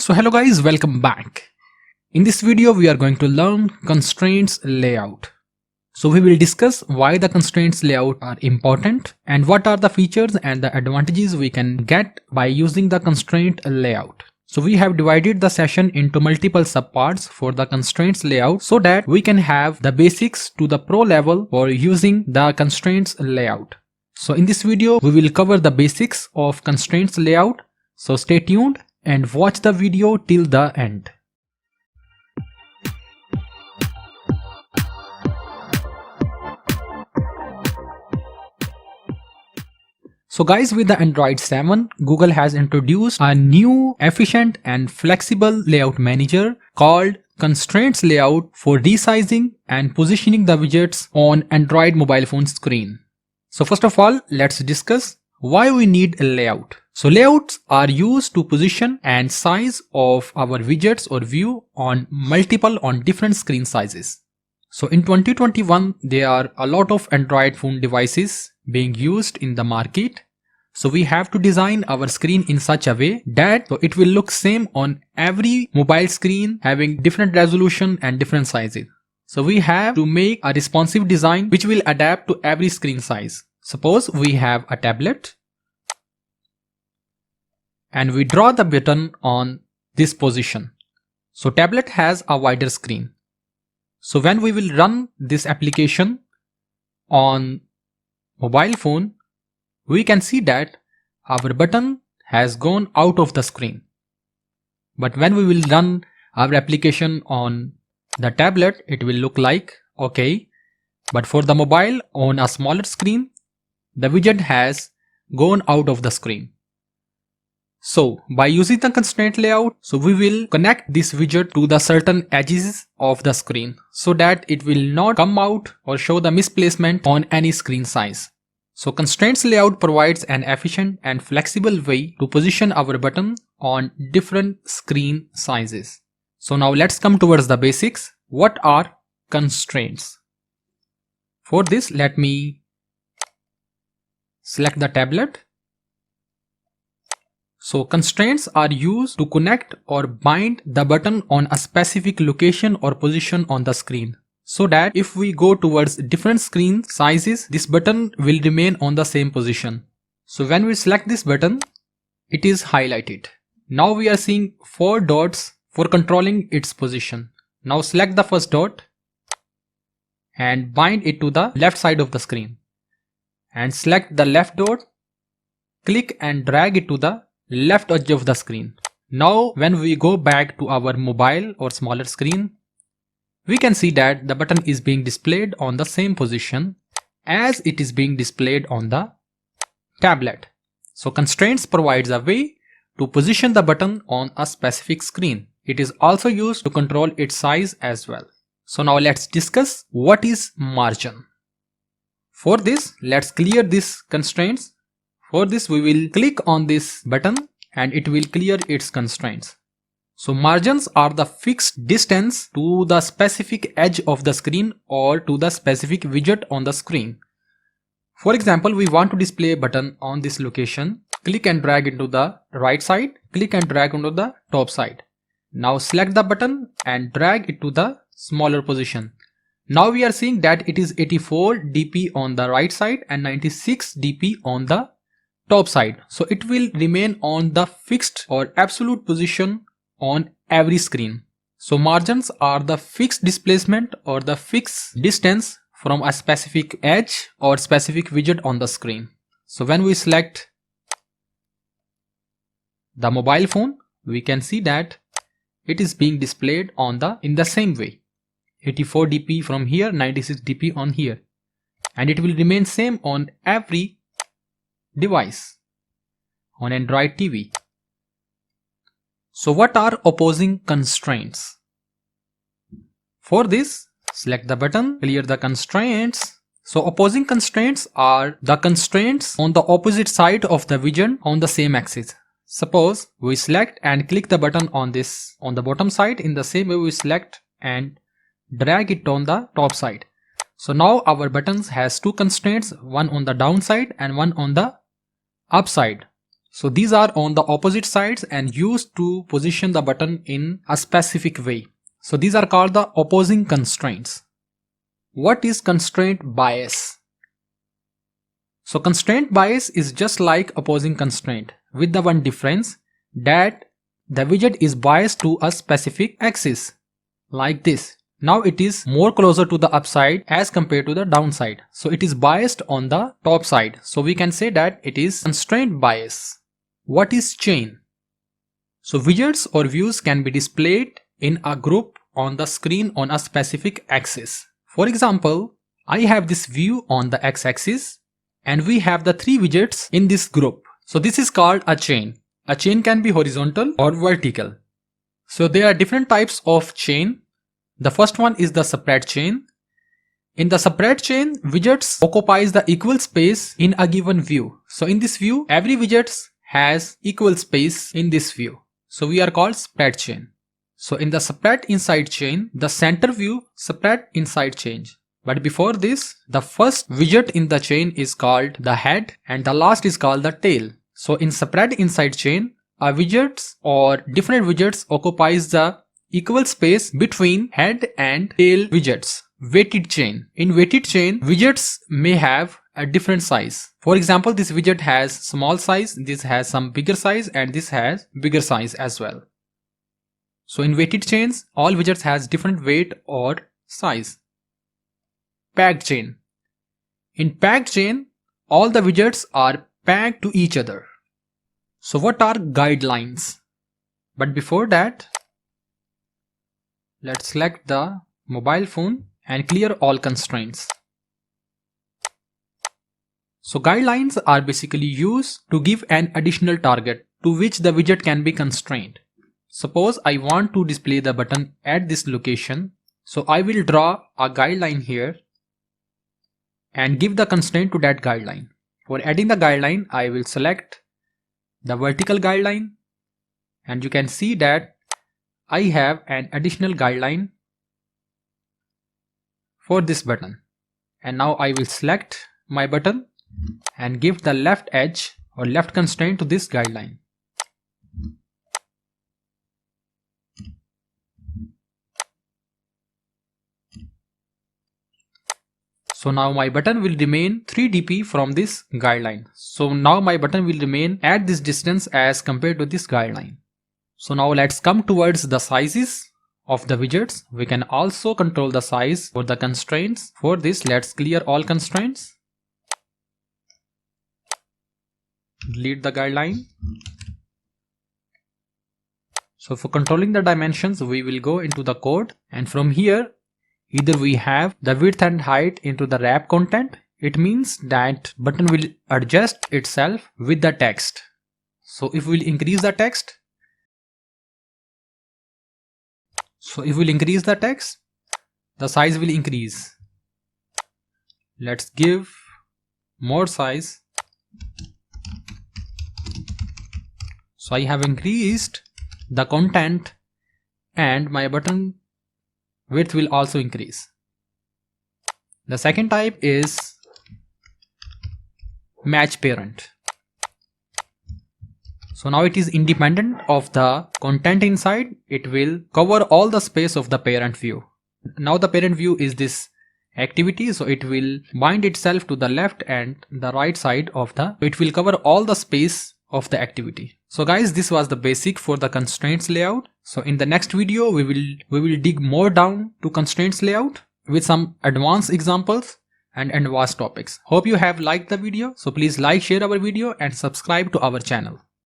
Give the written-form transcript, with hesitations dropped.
So hello guys, welcome back. In this video we are going to learn constraints layout. So we will discuss why the constraints layout are important and what are the features and the advantages we can get by using the constraint layout. So we have divided the session into multiple subparts for the constraints layout so that we can have the basics to the pro level for using the constraints layout. So in this video we will cover the basics of constraints layout. So stay tuned and watch the video till the end. So guys, with the Android 7, Google has introduced a new efficient and flexible layout manager called Constraints Layout for resizing and positioning the widgets on Android mobile phone screen. So first of all, let's discuss why we need a layout. So layouts are used to position and size of our widgets or view on different screen sizes. So in 2021, there are a lot of Android phone devices being used in the market. So we have to design our screen in such a way that it will look same on every mobile screen having different resolution and different sizes. So we have to make a responsive design which will adapt to every screen size. Suppose we have a tablet and we draw the button on this position. So tablet has a wider screen. So when we will run this application on mobile phone, we can see that our button has gone out of the screen. But when we will run our application on the tablet, it will look like okay. But for the mobile on a smaller screen, the widget has gone out of the screen. So by using the constraint layout, so we will connect this widget to the certain edges of the screen so that it will not come out or show the misplacement on any screen size. So constraints layout provides an efficient and flexible way to position our button on different screen sizes. So now let's come towards the basics. What are constraints? For this, let me select the tablet. So constraints are used to connect or bind the button on a specific location or position on the screen, so that if we go towards different screen sizes, this button will remain on the same position. So when we select this button, it is highlighted. Now we are seeing 4 dots for controlling its position. Now select the first dot and bind it to the left side of the screen. And select the left dot, click and drag it to the left edge of the screen. Now when we go back to our mobile or smaller screen, we can see that the button is being displayed on the same position as it is being displayed on the tablet. So constraints provides a way to position the button on a specific screen. It is also used to control its size as well. So now let's discuss what is margin. For this, let's clear these constraints. For this, we will click on this button and it will clear its constraints. So margins are the fixed distance to the specific edge of the screen or to the specific widget on the screen. For example, we want to display a button on this location. Click and drag into the right side. Click and drag onto the top side. Now select the button and drag it to the smaller position. Now we are seeing that it is 84 dp on the right side and 96 dp on the top side. So it will remain on the fixed or absolute position on every screen. So margins are the fixed displacement or the fixed distance from a specific edge or specific widget on the screen. So when we select the mobile phone, we can see that it is being displayed in the same way. 84 dp from here, 96 dp on here, and it will remain same on every device on Android TV. So what are opposing constraints? For this, select the button, clear the constraints. So opposing constraints are the constraints on the opposite side of the widget on the same axis. Suppose we select and click the button on the bottom side, in the same way we select and drag it on the top side. So now our buttons has two constraints, one on the down side and one on the up side. So these are on the opposite sides and used to position the button in a specific way. So these are called the opposing constraints. What is constraint bias? So constraint bias is just like opposing constraint, with the one difference that the widget is biased to a specific axis, like this. Now it is more closer to the upside as compared to the downside. So it is biased on the top side. So we can say that it is constraint bias. What is chain? So widgets or views can be displayed in a group on the screen on a specific axis. For example, I have this view on the x-axis and we have the 3 widgets in this group. So this is called a chain. A chain can be horizontal or vertical. So there are different types of chain. The first one is the spread chain. In the spread chain, widgets occupies the equal space in a given view. So in this view, every widget has equal space in this view. So we are called spread chain. So in the spread inside chain, the center view spread inside chain. But before this, the first widget in the chain is called the head and the last is called the tail. So in spread inside chain, a widgets or different widgets occupies the equal space between head and tail widgets. Weighted chain. In weighted chain, widgets may have a different size. For example, this widget has small size, this has some bigger size and this has bigger size as well. So in weighted chains, all widgets has different weight or size. Packed chain. In packed chain, all the widgets are packed to each other. So what are guidelines? But before that, let's select the mobile phone and clear all constraints. So guidelines are basically used to give an additional target to which the widget can be constrained. Suppose I want to display the button at this location. So I will draw a guideline here and give the constraint to that guideline. For adding the guideline, I will select the vertical guideline and you can see that I have an additional guideline for this button. And now I will select my button and give the left edge or left constraint to this guideline. So now my button will remain 3 dp from this guideline. So now my button will remain at this distance as compared to this guideline. So now let's come towards the sizes of the widgets. We can also control the size for the constraints. For this, let's clear all constraints. Delete the guideline. So for controlling the dimensions, we will go into the code and from here, either we have the width and height into the wrap content. It means that button will adjust itself with the text. So if we will increase the text, the size will increase. Let's give more size. So I have increased the content and my button width will also increase. The second type is match parent. So now it is independent of the content inside. It will cover all the space of the parent view. Now the parent view is this activity, so it will bind itself to the left and the right side of the, it will cover all the space of the activity. So guys, this was the basic for the constraints layout. So in the next video, we will dig more down to constraints layout with some advanced examples and advanced topics. Hope you have liked the video. So please like, share our video and subscribe to our channel.